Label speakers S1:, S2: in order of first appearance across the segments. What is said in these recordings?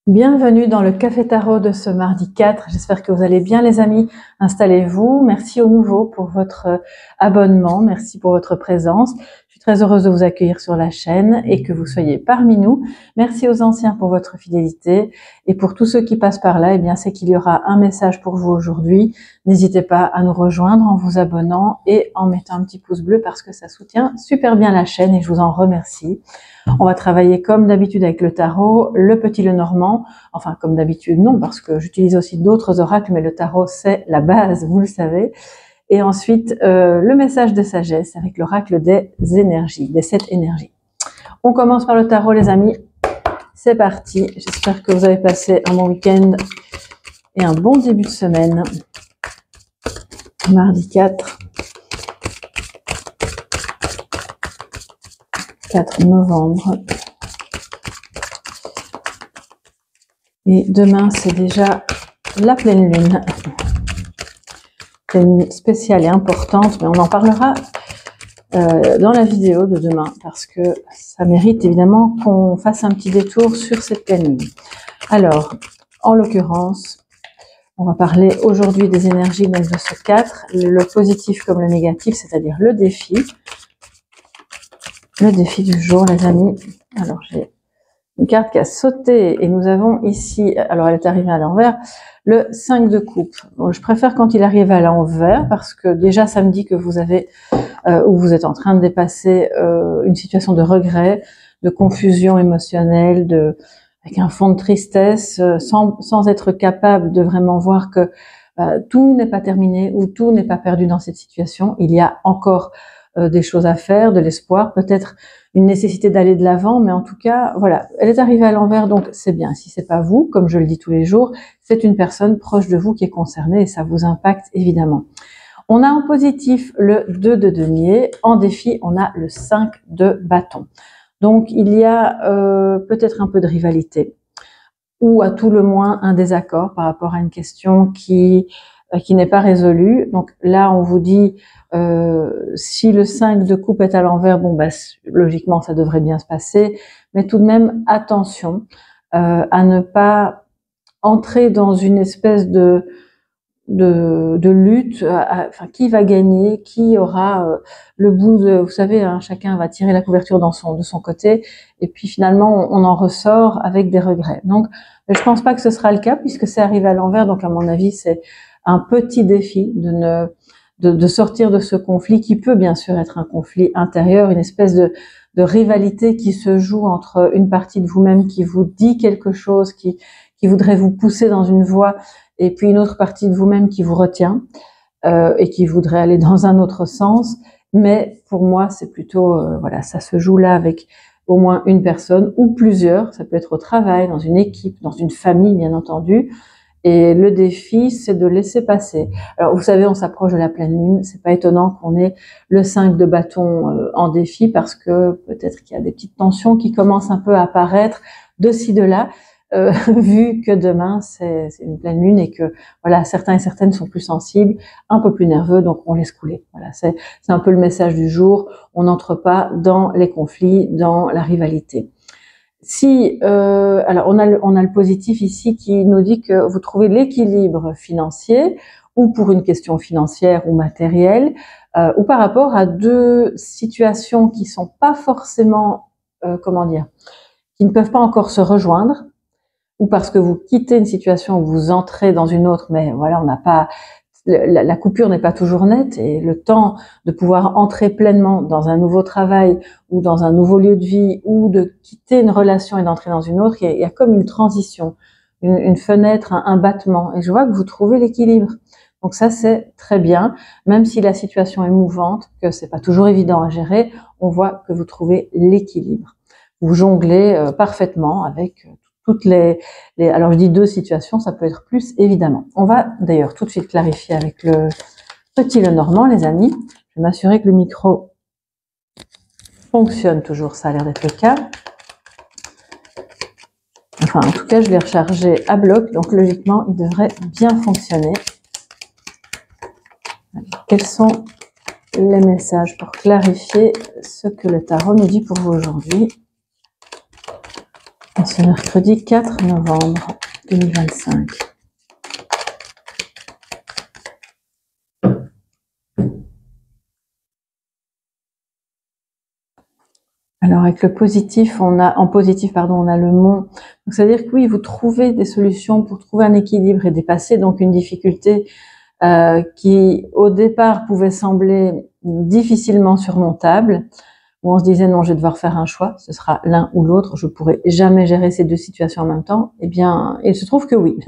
S1: Bienvenue dans le Café Tarot de ce mardi 4. J'espère que vous allez bien les amis. Installez-vous. Merci aux nouveaux pour votre abonnement. Merci pour votre présence. Je suis très heureuse de vous accueillir sur la chaîne et que vous soyez parmi nous. Merci aux anciens pour votre fidélité. Et pour tous ceux qui passent par là, eh bien, c'est qu'il y aura un message pour vous aujourd'hui. N'hésitez pas à nous rejoindre en vous abonnant et en mettant un petit pouce bleu parce que ça soutient super bien la chaîne et je vous en remercie. On va travailler comme d'habitude avec le tarot, le petit Lenormand. Enfin, comme d'habitude, non, parce que j'utilise aussi d'autres oracles, mais le tarot, c'est la base, vous le savez. Et ensuite, le message de sagesse avec l'oracle des énergies, des 7 énergies. On commence par le tarot, les amis. C'est parti. J'espère que vous avez passé un bon week-end et un bon début de semaine. Mardi 4 novembre. Et demain, c'est déjà la pleine lune. Pleine spéciale et importante, mais on en parlera dans la vidéo de demain, parce que ça mérite évidemment qu'on fasse un petit détour sur cette pleine lune. Alors, en l'occurrence, on va parler aujourd'hui des énergies de ce 4, le positif comme le négatif, c'est-à-dire le défi. Le défi du jour, les amis. Alors, j'ai une carte qui a sauté et nous avons ici, alors elle est arrivée à l'envers, le 5 de coupe. Bon, je préfère quand il arrive à l'envers parce que déjà ça me dit que vous avez ou vous êtes en train de dépasser une situation de regret, de confusion émotionnelle, avec un fond de tristesse, sans être capable de vraiment voir que tout n'est pas terminé ou tout n'est pas perdu dans cette situation. Il y a encore des choses à faire, de l'espoir, peut-être une nécessité d'aller de l'avant, mais en tout cas, voilà, elle est arrivée à l'envers, donc c'est bien. Si c'est pas vous, comme je le dis tous les jours, c'est une personne proche de vous qui est concernée et ça vous impacte évidemment. On a en positif le 2 de denier, en défi, on a le 5 de bâton. Donc il y a peut-être un peu de rivalité ou à tout le moins un désaccord par rapport à une question qui n'est pas résolue. Donc là, on vous dit si le 5 de coupe est à l'envers, bon, bah, logiquement, ça devrait bien se passer. Mais tout de même, attention à ne pas entrer dans une espèce de lutte. Enfin, qui va gagner, qui aura le bout de... Vous savez, hein, chacun va tirer la couverture de son côté. Et puis finalement, on en ressort avec des regrets. Donc, je pense pas que ce sera le cas puisque c'est arrivé à l'envers. Donc, à mon avis, c'est un petit défi de sortir de ce conflit qui peut bien sûr être un conflit intérieur, une espèce de rivalité qui se joue entre une partie de vous-même qui vous dit quelque chose, qui voudrait vous pousser dans une voie, et puis une autre partie de vous-même qui vous retient et qui voudrait aller dans un autre sens. Mais pour moi, c'est plutôt, voilà, ça se joue là avec au moins une personne ou plusieurs. Ça peut être au travail, dans une équipe, dans une famille, bien entendu. Et le défi, c'est de laisser passer. Alors, vous savez, on s'approche de la pleine lune. C'est pas étonnant qu'on ait le 5 de bâton en défi parce que peut-être qu'il y a des petites tensions qui commencent un peu à apparaître de ci, de là, vu que demain, c'est une pleine lune et que, voilà, certains et certaines sont plus sensibles, un peu plus nerveux, donc on laisse couler. Voilà, c'est un peu le message du jour. On n'entre pas dans les conflits, dans la rivalité. Si, alors on a le positif ici qui nous dit que vous trouvez l'équilibre financier ou pour une question financière ou matérielle ou par rapport à deux situations qui sont pas forcément, comment dire, qui ne peuvent pas encore se rejoindre ou parce que vous quittez une situation ou vous entrez dans une autre, mais voilà, on n'a pas... La coupure n'est pas toujours nette et le temps de pouvoir entrer pleinement dans un nouveau travail ou dans un nouveau lieu de vie ou de quitter une relation et d'entrer dans une autre, il y a comme une transition, une fenêtre, un battement. Et je vois que vous trouvez l'équilibre. Donc ça, c'est très bien. Même si la situation est mouvante, que c'est pas toujours évident à gérer, on voit que vous trouvez l'équilibre. Vous jonglez parfaitement avec toutes alors je dis deux situations, ça peut être plus évidemment. On va d'ailleurs tout de suite clarifier avec le petit Lenormand, les amis. Je vais m'assurer que le micro fonctionne toujours, ça a l'air d'être le cas. Enfin, en tout cas, je l'ai rechargé à bloc, donc logiquement, il devrait bien fonctionner. Alors, quels sont les messages pour clarifier ce que le tarot nous dit pour vous aujourd'hui? en ce mercredi 4 novembre 2025. Alors avec le positif, on a le mont. Donc c'est-à-dire que oui, vous trouvez des solutions pour trouver un équilibre et dépasser donc une difficulté qui au départ pouvait sembler difficilement surmontable, où on se disait non, je vais devoir faire un choix, ce sera l'un ou l'autre, je pourrai jamais gérer ces deux situations en même temps. Eh bien, il se trouve que oui,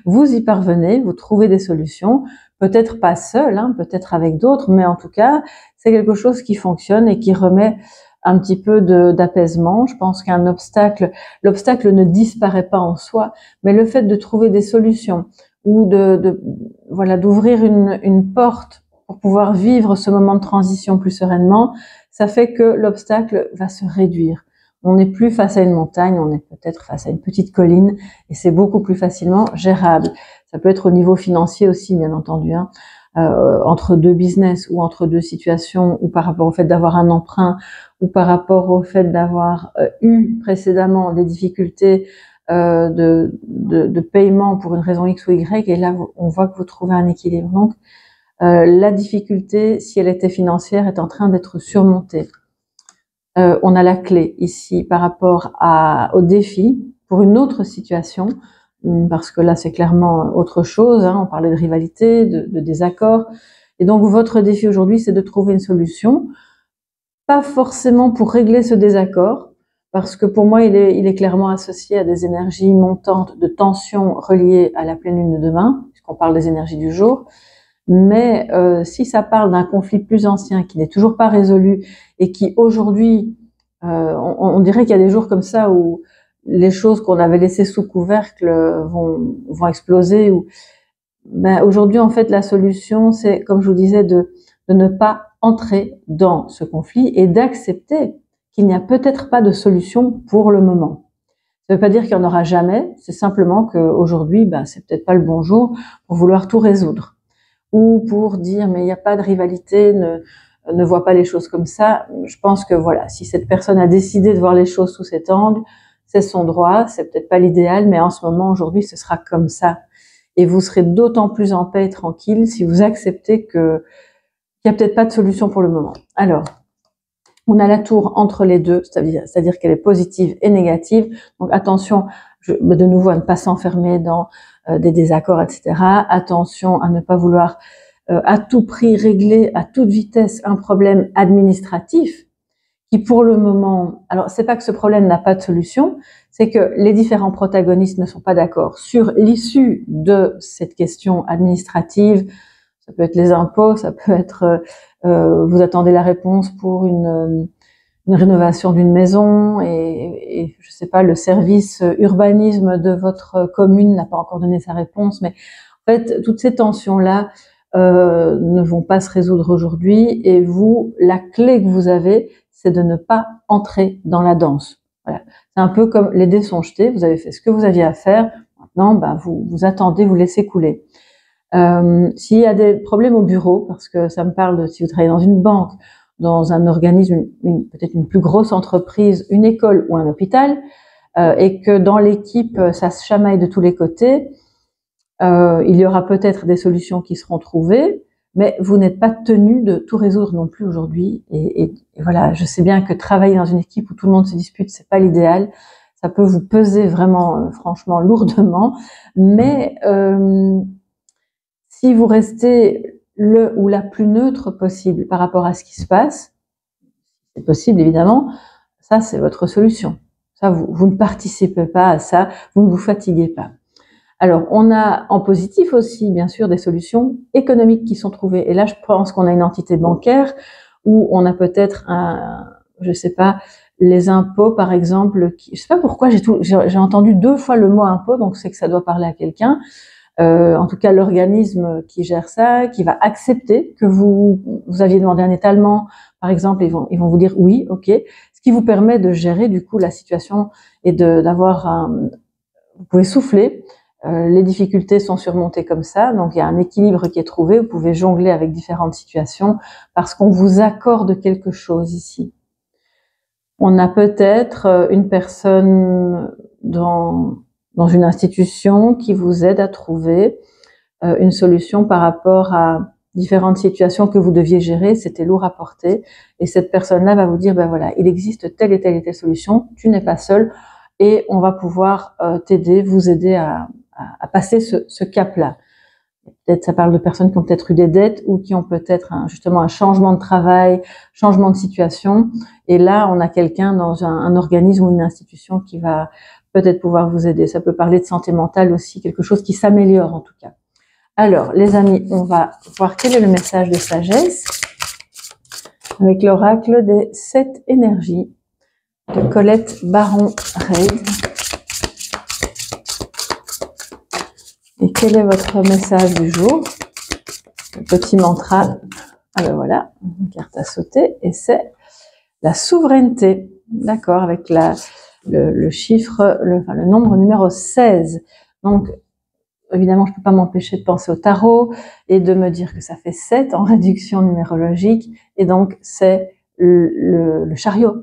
S1: vous y parvenez, vous trouvez des solutions, peut-être pas seul, hein, peut-être avec d'autres, mais en tout cas, c'est quelque chose qui fonctionne et qui remet un petit peu d'apaisement. Je pense qu'un l'obstacle ne disparaît pas en soi, mais le fait de trouver des solutions ou d'ouvrir une porte pour pouvoir vivre ce moment de transition plus sereinement, ça fait que l'obstacle va se réduire. On n'est plus face à une montagne, on est peut-être face à une petite colline et c'est beaucoup plus facilement gérable. Ça peut être au niveau financier aussi, bien entendu, hein. Entre deux business ou entre deux situations, ou par rapport au fait d'avoir un emprunt, ou par rapport au fait d'avoir eu précédemment des difficultés de paiement pour une raison X ou Y, et là on voit que vous trouvez un équilibre. Donc la difficulté, si elle était financière, est en train d'être surmontée. On a la clé ici par rapport au défi pour une autre situation, parce que là c'est clairement autre chose, hein. On parlait de rivalité, de désaccord, et donc votre défi aujourd'hui c'est de trouver une solution, pas forcément pour régler ce désaccord, parce que pour moi il est clairement associé à des énergies montantes de tension reliées à la pleine lune de demain, puisqu'on parle des énergies du jour. Mais si ça parle d'un conflit plus ancien qui n'est toujours pas résolu et qui aujourd'hui, on dirait qu'il y a des jours comme ça où les choses qu'on avait laissées sous couvercle vont exploser. Aujourd'hui, en fait, la solution, c'est, comme je vous disais, de ne pas entrer dans ce conflit et d'accepter qu'il n'y a peut-être pas de solution pour le moment. Ça ne veut pas dire qu'il n'y en aura jamais, c'est simplement qu'aujourd'hui, c'est peut-être pas le bon jour pour vouloir tout résoudre. Ou pour dire mais il n'y a pas de rivalité, ne vois pas les choses comme ça. Je pense que voilà, si cette personne a décidé de voir les choses sous cet angle, c'est son droit, c'est peut-être pas l'idéal, mais en ce moment, aujourd'hui, ce sera comme ça. Et vous serez d'autant plus en paix et tranquille si vous acceptez qu'il n'y a peut-être pas de solution pour le moment. Alors, on a la tour entre les deux, c'est-à-dire qu'elle est positive et négative. Donc attention, de nouveau à ne pas s'enfermer dans des désaccords, etc. Attention à ne pas vouloir à tout prix régler à toute vitesse un problème administratif qui pour le moment, alors c'est pas que ce problème n'a pas de solution, c'est que les différents protagonistes ne sont pas d'accord sur l'issue de cette question administrative. Ça peut être les impôts, ça peut être vous attendez la réponse pour une rénovation d'une maison et je sais pas, le service urbanisme de votre commune n'a pas encore donné sa réponse, mais en fait toutes ces tensions-là ne vont pas se résoudre aujourd'hui et vous, la clé que vous avez, c'est de ne pas entrer dans la danse. Voilà. C'est un peu comme les dés sont jetés, vous avez fait ce que vous aviez à faire, maintenant vous attendez, vous laissez couler. S'il y a des problèmes au bureau, parce que ça me parle de si vous travaillez dans une banque, dans un organisme, peut-être une plus grosse entreprise, une école ou un hôpital, et que dans l'équipe ça se chamaille de tous les côtés, il y aura peut-être des solutions qui seront trouvées, mais vous n'êtes pas tenu de tout résoudre non plus aujourd'hui. Et voilà, je sais bien que travailler dans une équipe où tout le monde se dispute, c'est pas l'idéal. Ça peut vous peser vraiment, franchement, lourdement. Mais si vous restez le ou la plus neutre possible par rapport à ce qui se passe, c'est possible évidemment, ça c'est votre solution. Ça, vous ne participez pas à ça, vous ne vous fatiguez pas. Alors, on a en positif aussi, bien sûr, des solutions économiques qui sont trouvées. Et là, je pense qu'on a une entité bancaire où on a peut-être je sais pas, les impôts, par exemple. Je sais pas pourquoi j'ai entendu 2 fois le mot impôt, donc c'est que ça doit parler à quelqu'un. En tout cas, l'organisme qui gère ça, qui va accepter que vous aviez demandé un étalement, par exemple, ils vont vous dire oui, ok, ce qui vous permet de gérer du coup la situation et d'avoir vous pouvez souffler. Les difficultés sont surmontées comme ça, donc il y a un équilibre qui est trouvé. Vous pouvez jongler avec différentes situations parce qu'on vous accorde quelque chose ici. On a peut-être une personne dans une institution qui vous aide à trouver une solution par rapport à différentes situations que vous deviez gérer, c'était lourd à porter, et cette personne-là va vous dire, ben voilà, il existe telle et telle et telle solution, tu n'es pas seul, et on va pouvoir t'aider, vous aider à passer ce cap-là. Peut-être ça parle de personnes qui ont peut-être eu des dettes ou qui ont peut-être justement un changement de travail, changement de situation, et là on a quelqu'un dans un organisme ou une institution qui va peut-être pouvoir vous aider. Ça peut parler de santé mentale aussi, quelque chose qui s'améliore en tout cas. Alors, les amis, on va voir quel est le message de sagesse avec l'oracle des 7 énergies de Colette Baron-Reid. Et quel est votre message du jour? Le petit mantra, ah ben voilà, une carte à sauter, et c'est la souveraineté, d'accord, avec le chiffre, le nombre numéro 16. Donc, évidemment, je ne peux pas m'empêcher de penser au tarot et de me dire que ça fait 7 en réduction numérologique, et donc c'est le chariot.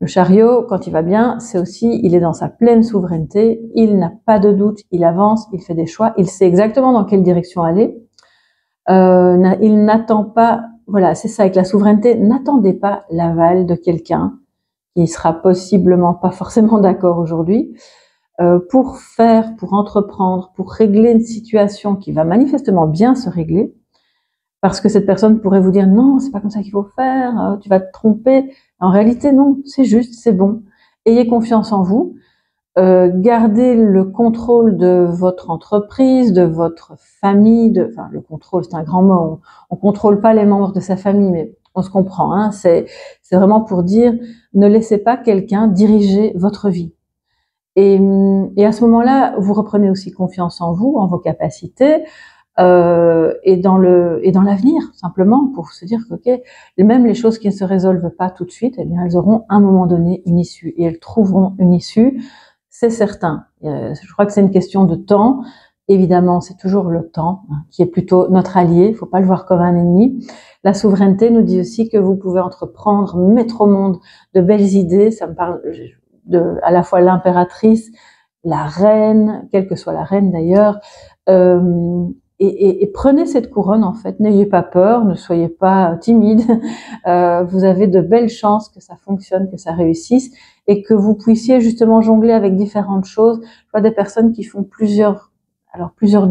S1: Le chariot, quand il va bien, c'est aussi, il est dans sa pleine souveraineté, il n'a pas de doute, il avance, il fait des choix, il sait exactement dans quelle direction aller. Il n'attend pas, voilà, c'est ça avec la souveraineté, n'attendez pas l'aval de quelqu'un qui sera possiblement pas forcément d'accord aujourd'hui. Pour entreprendre, pour régler une situation qui va manifestement bien se régler, parce que cette personne pourrait vous dire non, c'est pas comme ça qu'il faut faire, tu vas te tromper. En réalité, non, c'est juste, c'est bon. Ayez confiance en vous, gardez le contrôle de votre entreprise, de votre famille, enfin le contrôle, c'est un grand mot. On contrôle pas les membres de sa famille, mais on se comprend. Hein, c'est vraiment pour dire, ne laissez pas quelqu'un diriger votre vie. Et à ce moment-là, vous reprenez aussi confiance en vous, en vos capacités, et dans l'avenir, simplement, pour se dire que, ok, même les choses qui ne se résolvent pas tout de suite, eh bien, elles auront à un moment donné une issue, et elles trouveront une issue, c'est certain. Je crois que c'est une question de temps. Évidemment, c'est toujours le temps qui est plutôt notre allié. Il faut pas le voir comme un ennemi. La souveraineté nous dit aussi que vous pouvez entreprendre, mettre au monde de belles idées. Ça me parle à la fois l'impératrice, la reine, quelle que soit la reine d'ailleurs, et prenez cette couronne en fait, n'ayez pas peur, ne soyez pas timide, vous avez de belles chances que ça fonctionne, que ça réussisse, et que vous puissiez justement jongler avec différentes choses. Je vois des personnes qui font plusieurs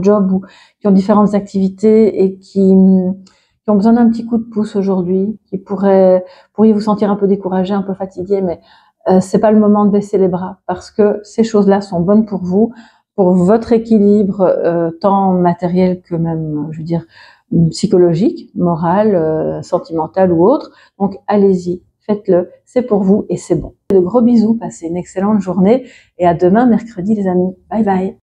S1: jobs ou qui ont différentes activités et qui ont besoin d'un petit coup de pouce aujourd'hui, qui pourriez vous sentir un peu découragé, un peu fatigué, mais c'est pas le moment de baisser les bras, parce que ces choses-là sont bonnes pour vous, pour votre équilibre, tant matériel que même, je veux dire, psychologique, moral, sentimental ou autre. Donc allez-y, faites-le, c'est pour vous et c'est bon. De gros bisous, passez une excellente journée et à demain mercredi les amis. Bye bye.